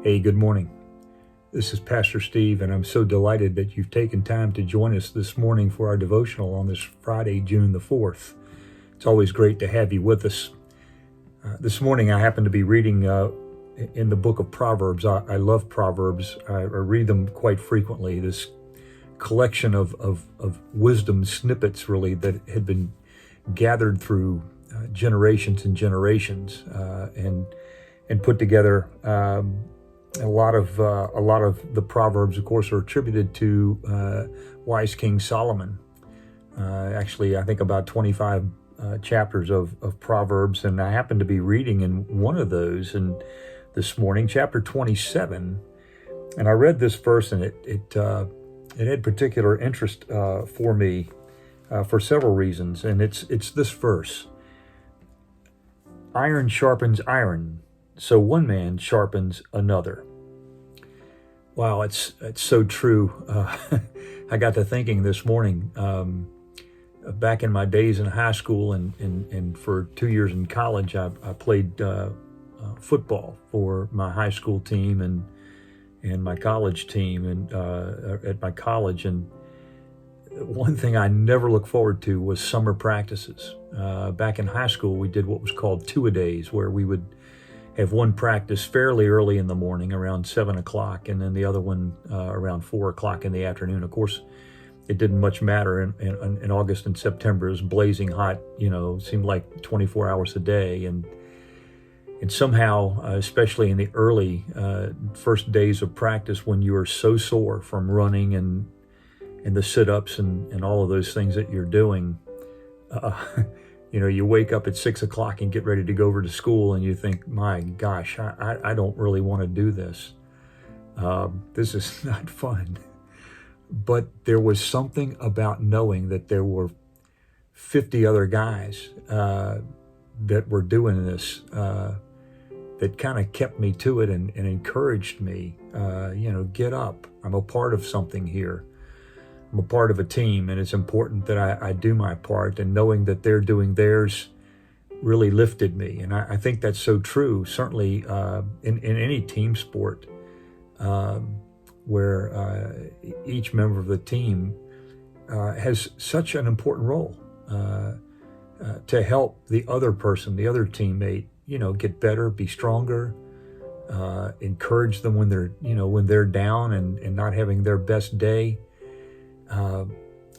Hey, good morning. This is Pastor Steve, and I'm so delighted that you've taken time to join us this morning for our devotional on this Friday, June the 4th. It's always great to have you with us. This morning, I happen to be reading in the book of Proverbs. I love Proverbs. I read them quite frequently. This collection of wisdom snippets, really, that had been gathered through generations and generations, and put together. A lot of the Proverbs, of course, are attributed to wise King Solomon. Actually, I think about 25 chapters of Proverbs, and I happen to be reading in one of those and this morning, chapter 27, and I read this verse, and it had particular interest for me for several reasons, and it's this verse: "Iron sharpens iron, so one man sharpens another." Wow, it's so true. I got to thinking this morning, back in my days in high school and for 2 years in college, I played football for my high school team and my college team and at my college. And one thing I never looked forward to was summer practices. Back in high school, we did what was called two-a-days, where we would have one practice fairly early in the morning around 7 o'clock, and then the other one around 4 o'clock in the afternoon. Of course, it didn't much matter in August and September. It was blazing hot, seemed like 24 hours a day. And somehow, especially in the early first days of practice, when you are so sore from running and the sit-ups and all of those things that you're doing, you wake up at 6 o'clock and get ready to go over to school, and you think, my gosh, I don't really want to do this. This is not fun. But there was something about knowing that there were 50 other guys that were doing this that kind of kept me to it and encouraged me, get up. I'm a part of something here. I'm a part of a team, and it's important that I do my part, and knowing that they're doing theirs really lifted me. And I think that's so true, certainly in any team sport, where each member of the team has such an important role to help the other person, the other teammate, get better, be stronger, encourage them when they're down and not having their best day.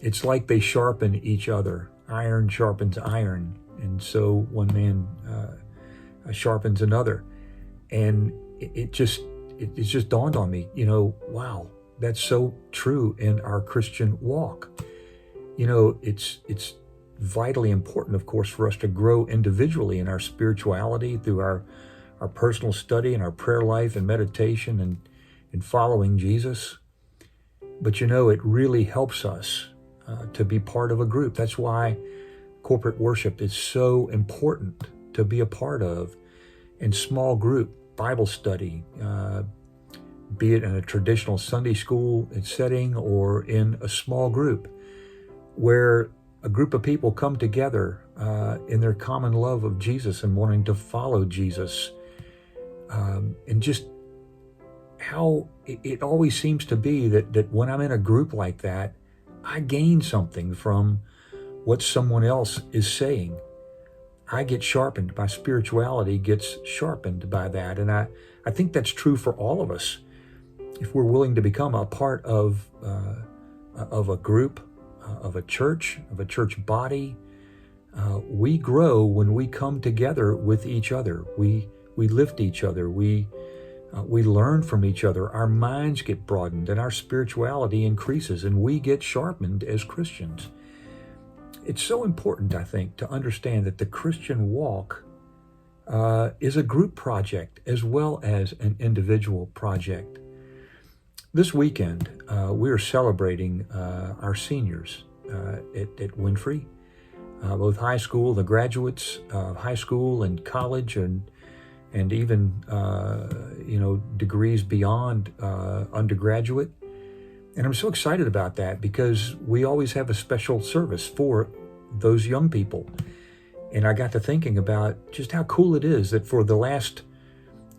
It's like they sharpen each other. Iron sharpens iron, and so one man sharpens another. And it just dawned on me, wow, that's so true in our Christian walk. It's vitally important, of course, for us to grow individually in our spirituality through our personal study and our prayer life and meditation and following Jesus. But it really helps us to be part of a group. That's why corporate worship is so important to be a part of, and small group Bible study, be it in a traditional Sunday school setting or in a small group where a group of people come together in their common love of Jesus and wanting to follow Jesus, and just how it always seems to be that when I'm in a group like that, I gain something from what someone else is saying. I get sharpened. My spirituality gets sharpened by that. And I think that's true for all of us. If we're willing to become a part of a group, of a church body, we grow when we come together with each other. We lift each other. We learn from each other. Our minds get broadened and our spirituality increases, and we get sharpened as Christians. It's so important, I think, to understand that the Christian walk is a group project as well as an individual project. This weekend, we are celebrating our seniors at Winfrey, both high school, the graduates of high school and college, and even degrees beyond undergraduate. And I'm so excited about that because we always have a special service for those young people. And I got to thinking about just how cool it is that for the last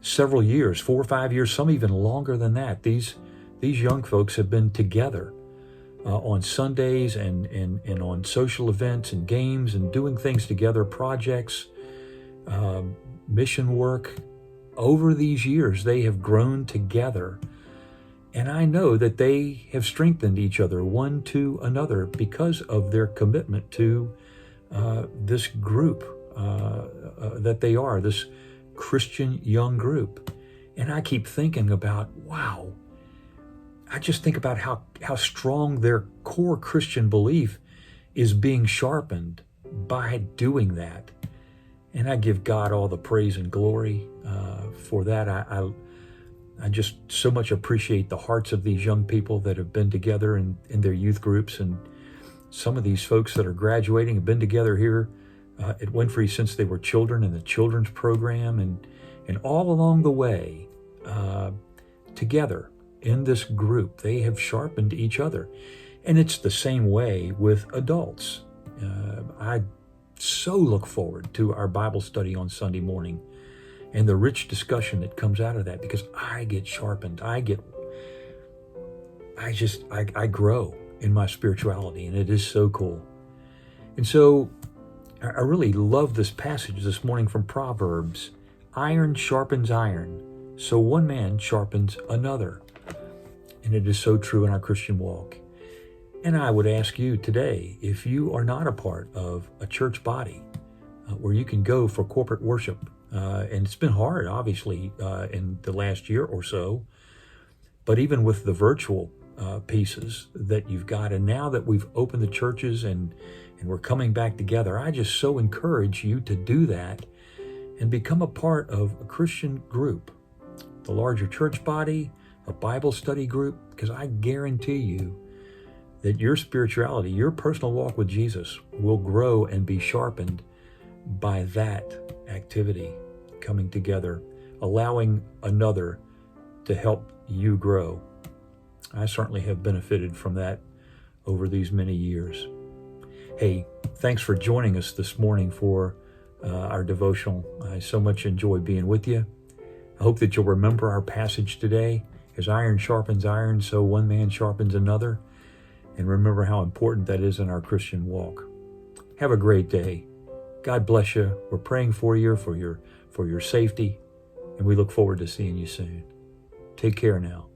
several years, 4 or 5 years, some even longer than that. These young folks have been together on Sundays and on social events and games and doing things together, projects, mission work. Over these years, they have grown together. And I know that they have strengthened each other, one to another, because of their commitment to this group that they are, this Christian young group. And I keep thinking about, wow, I just think about how strong their core Christian belief is being sharpened by doing that. And I give God all the praise and glory for that. I just so much appreciate the hearts of these young people that have been together in their youth groups. And some of these folks that are graduating have been together here at Winfrey since they were children in the children's program. And all along the way, together in this group, they have sharpened each other. And it's the same way with adults. I so look forward to our Bible study on Sunday morning and the rich discussion that comes out of that, because I get sharpened. I grow in my spirituality, and it is so cool. And so I really love this passage this morning from Proverbs. Iron sharpens iron, so one man sharpens another. And it is so true in our Christian walk. And I would ask you today, if you are not a part of a church body where you can go for corporate worship, and it's been hard, obviously, in the last year or so, but even with the virtual pieces that you've got, and now that we've opened the churches and we're coming back together, I just so encourage you to do that and become a part of a Christian group, the larger church body, a Bible study group, because I guarantee you that your spirituality, your personal walk with Jesus will grow and be sharpened by that activity, coming together, allowing another to help you grow. I certainly have benefited from that over these many years. Hey, thanks for joining us this morning for our devotional. I so much enjoy being with you. I hope that you'll remember our passage today. As iron sharpens iron, so one man sharpens another. And remember how important that is in our Christian walk. Have a great day. God bless you. We're praying for you, for your safety, and we look forward to seeing you soon. Take care now.